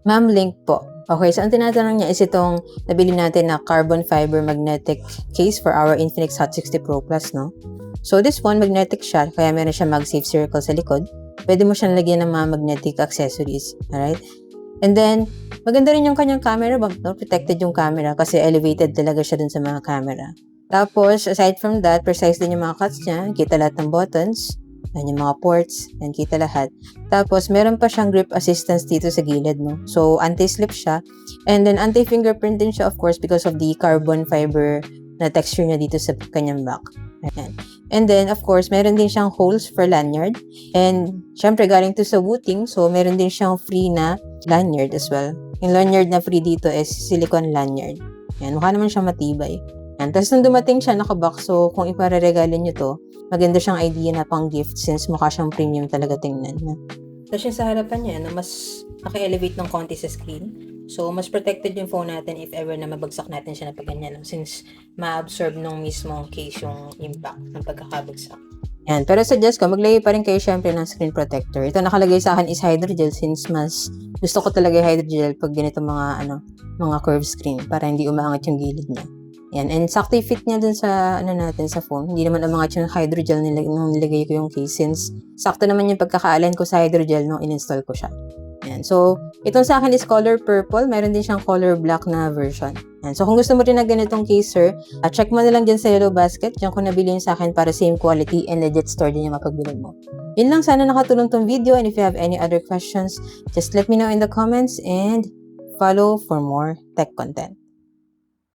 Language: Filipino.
Ma'am, link po. Okay, so ang tinatanong niya is itong nabili natin na carbon fiber magnetic case for our Infinix Hot 60 Pro Plus, no? So this one, magnetic siya, kaya meron siya mag-safe circle sa likod. Pwede mo siyang lagyan ng mga magnetic accessories, alright? And then, maganda rin yung kanyang camera, no? Protected yung camera kasi elevated talaga siya dun sa mga camera. Tapos, aside from that, precise din yung mga cuts niya. Kita lahat ng buttons, yan yung mga ports, yan kita lahat. Tapos, meron pa siyang grip assistance dito sa gilid, no? So, anti-slip siya. And then, anti-fingerprint din siya, of course, because of the carbon fiber na texture niya dito sa kanyang back. Ayan. And then, of course, meron din siyang holes for lanyard. And, syempre, galing to sa Wooting, so meron din siyang free na lanyard as well. Yung lanyard na free dito is silicone lanyard. Ayan, mukha naman siyang matibay. Ayan. Tapos, nung dumating siya, nakabox, so kung ipareregalo nyo to, maganda siyang idea na pang gift since mukha siyang premium talaga tingnan. Tapos yung sa harapan niya, mas naka-elevate ng konti sa screen. So, mas protected yung phone natin if ever na mabagsak natin siya na pagganyan. Since ma-absorb nung mismong case yung impact ng pagkakabagsak. Yan. Pero suggest ko, maglagay pa rin kayo syempre ng screen protector. Ito nakalagay sa akin is hydrogel since mas gusto ko talaga hydrogel pag ganito mga curved screen para hindi umaangat yung gilid niya. Yan. And sakto fit niya dun sa natin sa phone. Hindi naman umangat yung hydrogel nung nilagay ko yung case since sakto naman yung pagkaka-align ko sa hydrogel nung in-install ko siya. Yan. So, itong sa akin is color purple. Meron din siyang color black na version. Yan. So, kung gusto mo rin na ganitong case, sir, check mo na lang dyan sa Yellow Basket. Diyan ko nabili yung sa akin para same quality and legit store din yung mapagbili mo. Yun lang. Sana nakatulong tong video. And if you have any other questions, just let me know in the comments and follow for more tech content.